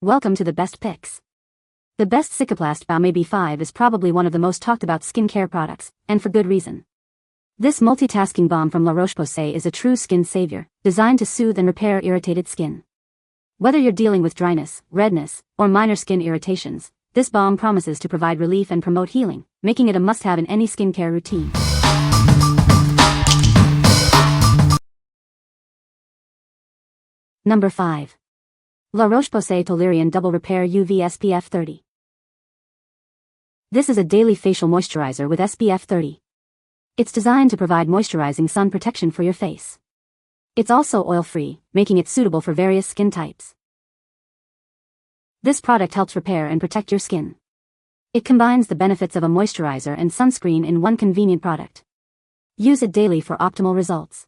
Welcome to the best picks. The best Cicaplast Baume B5 is probably one of the most talked about skincare products, and for good reason. This multitasking balm from Roche-Posay is a true skin savior, designed to soothe and repair irritated skin. Whether you're dealing with dryness, redness, or minor skin irritations, this balm promises to provide relief and promote healing, making it a must-have in any skincare routine. Number 5. La Roche-Posay Toleriane Double Repair UV SPF 30. This is a daily facial moisturizer with SPF 30. It's designed to provide moisturizing sun protection for your face. It's also oil-free, making it suitable for various skin types. This product helps repair and protect your skin. It combines the benefits of a moisturizer and sunscreen in one convenient product. Use it daily for optimal results.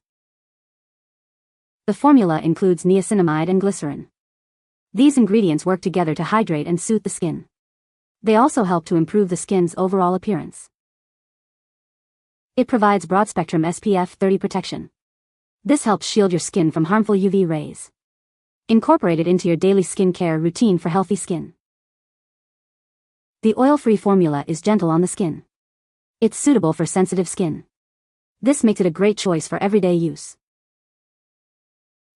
The formula includes niacinamide and glycerin. These ingredients work together to hydrate and soothe the skin. They also help to improve the skin's overall appearance. It provides broad-spectrum SPF 30 protection. This helps shield your skin from harmful UV rays. Incorporate it into your daily skincare routine for healthy skin. The oil-free formula is gentle on the skin. It's suitable for sensitive skin. This makes it a great choice for everyday use.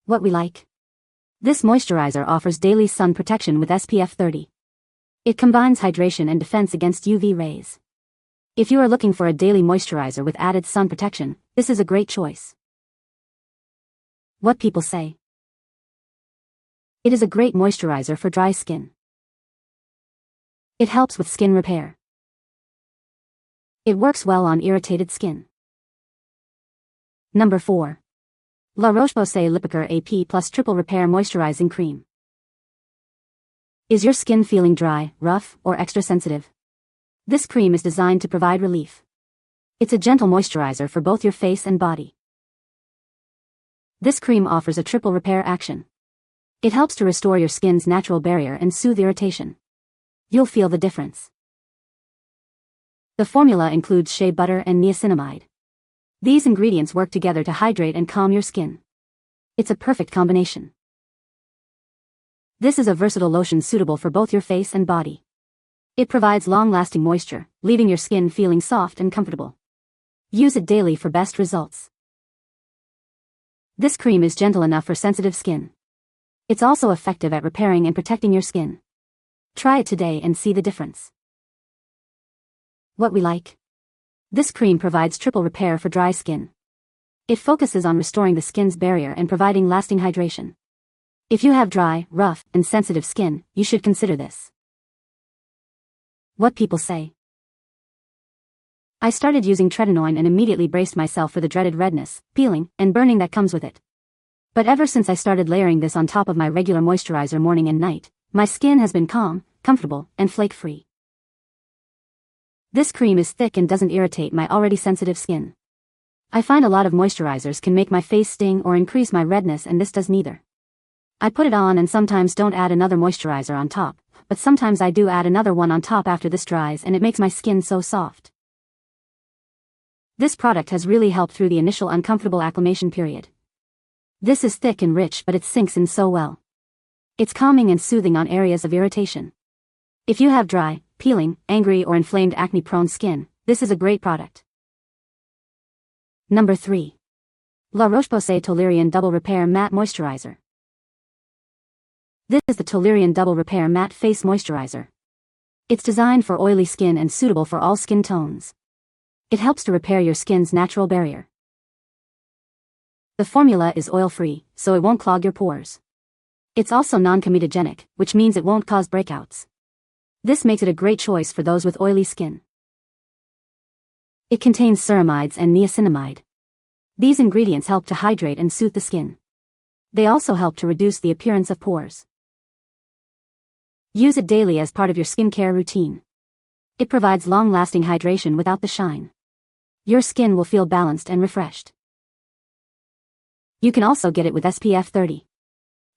What we like. This moisturizer offers daily sun protection with SPF 30. It combines hydration and defense against UV rays. If you are looking for a daily moisturizer with added sun protection, this is a great choice. What people say. It is a great moisturizer for dry skin. It helps with skin repair. It works well on irritated skin. Number 4. La Roche-Posay Lipikar AP Plus Triple Repair Moisturizing Cream. Is your skin feeling dry, rough, or extra sensitive? This cream is designed to provide relief. It's a gentle moisturizer for both your face and body. This cream offers a triple repair action. It helps to restore your skin's natural barrier and soothe irritation. You'll feel the difference. The formula includes shea butter and niacinamide. These ingredients work together to hydrate and calm your skin. It's a perfect combination. This is a versatile lotion suitable for both your face and body. It provides long-lasting moisture, leaving your skin feeling soft and comfortable. Use it daily for best results. This cream is gentle enough for sensitive skin. It's also effective at repairing and protecting your skin. Try it today and see the difference. What we like. This cream provides triple repair for dry skin. It focuses on restoring the skin's barrier and providing lasting hydration. If you have dry, rough, and sensitive skin, you should consider this. What people say. I started using tretinoin and immediately braced myself for the dreaded redness, peeling, and burning that comes with it. But ever since I started layering this on top of my regular moisturizer morning and night, my skin has been calm, comfortable, and flake-free. This cream is thick and doesn't irritate my already sensitive skin. I find a lot of moisturizers can make my face sting or increase my redness, and this does neither. I put it on and sometimes don't add another moisturizer on top, but sometimes I do add another one on top after this dries, and it makes my skin so soft. This product has really helped through the initial uncomfortable acclimation period. This is thick and rich, but it sinks in so well. It's calming and soothing on areas of irritation. If you have dry, peeling, angry, or inflamed acne-prone skin, this is a great product. Number 3. La Roche-Posay Toleriane Double Repair Matte Moisturizer. This is the Toleriane Double Repair Matte Face Moisturizer. It's designed for oily skin and suitable for all skin tones. It helps to repair your skin's natural barrier. The formula is oil-free, so it won't clog your pores. It's also non-comedogenic, which means it won't cause breakouts. This makes it a great choice for those with oily skin. It contains ceramides and niacinamide. These ingredients help to hydrate and soothe the skin. They also help to reduce the appearance of pores. Use it daily as part of your skincare routine. It provides long-lasting hydration without the shine. Your skin will feel balanced and refreshed. You can also get it with SPF 30.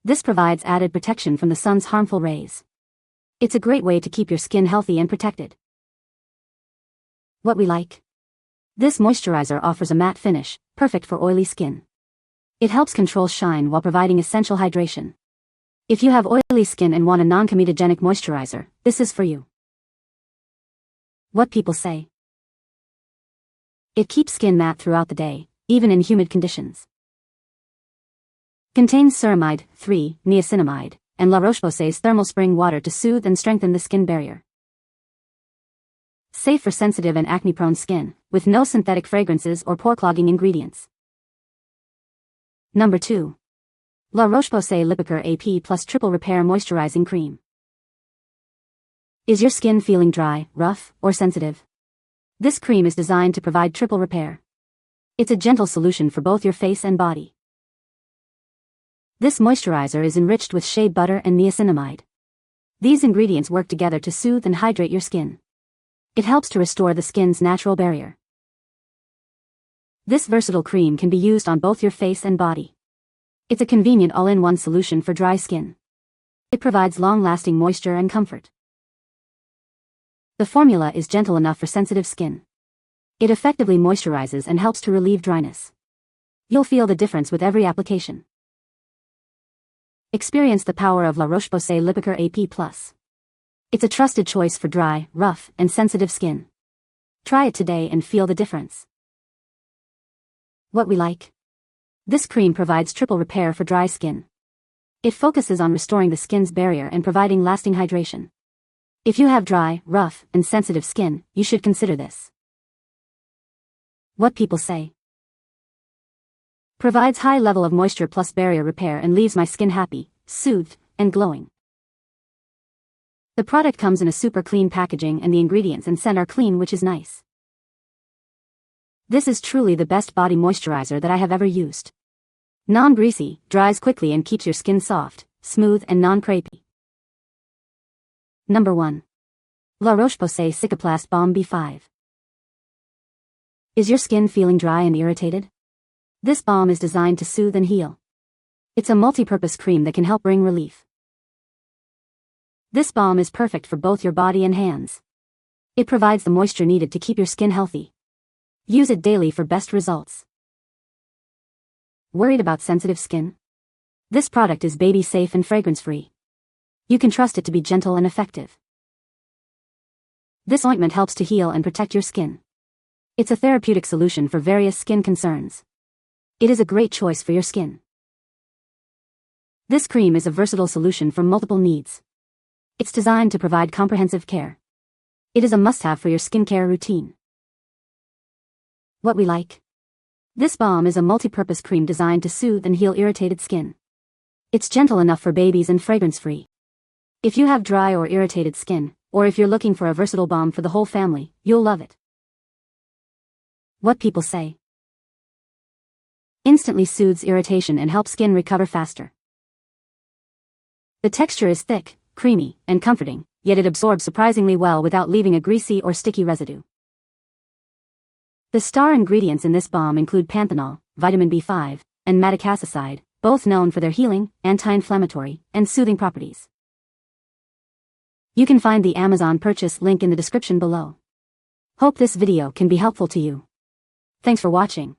This provides added protection from the sun's harmful rays. It's a great way to keep your skin healthy and protected. What we like. This moisturizer offers a matte finish, perfect for oily skin. It helps control shine while providing essential hydration. If you have oily skin and want a non-comedogenic moisturizer, this is for you. What people say. It keeps skin matte throughout the day, even in humid conditions. Contains ceramide, 3, niacinamide, and La Roche-Posay's thermal spring water to soothe and strengthen the skin barrier. Safe for sensitive and acne-prone skin, with no synthetic fragrances or pore-clogging ingredients. Number 2. La Roche-Posay Lipikar AP Plus Triple Repair Moisturizing Cream. Is your skin feeling dry, rough, or sensitive? This cream is designed to provide triple repair. It's a gentle solution for both your face and body. This moisturizer is enriched with shea butter and niacinamide. These ingredients work together to soothe and hydrate your skin. It helps to restore the skin's natural barrier. This versatile cream can be used on both your face and body. It's a convenient all-in-one solution for dry skin. It provides long-lasting moisture and comfort. The formula is gentle enough for sensitive skin. It effectively moisturizes and helps to relieve dryness. You'll feel the difference with every application. Experience the power of La Roche-Posay Lipikar AP+. It's a trusted choice for dry, rough, and sensitive skin. Try it today and feel the difference. What we like. This cream provides triple repair for dry skin. It focuses on restoring the skin's barrier and providing lasting hydration. If you have dry, rough, and sensitive skin, you should consider this. What people say. Provides high level of moisture plus barrier repair and leaves my skin happy, soothed, and glowing. The product comes in a super clean packaging and the ingredients and scent are clean, which is nice. This is truly the best body moisturizer that I have ever used. Non-greasy, dries quickly and keeps your skin soft, smooth and non-crepey. Number 1. La Roche-Posay Cicaplast Baume B5. Is your skin feeling dry and irritated? This balm is designed to soothe and heal. It's a multi-purpose cream that can help bring relief. This balm is perfect for both your body and hands. It provides the moisture needed to keep your skin healthy. Use it daily for best results. Worried about sensitive skin? This product is baby safe and fragrance-free. You can trust it to be gentle and effective. This ointment helps to heal and protect your skin. It's a therapeutic solution for various skin concerns. It is a great choice for your skin. This cream is a versatile solution for multiple needs. It's designed to provide comprehensive care. It is a must-have for your skincare routine. What we like. This balm is a multi-purpose cream designed to soothe and heal irritated skin. It's gentle enough for babies and fragrance-free. If you have dry or irritated skin, or if you're looking for a versatile balm for the whole family, you'll love it. What people say. Instantly soothes irritation and helps skin recover faster. The texture is thick, creamy, and comforting, yet it absorbs surprisingly well without leaving a greasy or sticky residue. The star ingredients in this balm include panthenol, vitamin B5, and madecassoside, both known for their healing, anti-inflammatory, and soothing properties. You can find the Amazon purchase link in the description below. Hope this video can be helpful to you. Thanks for watching.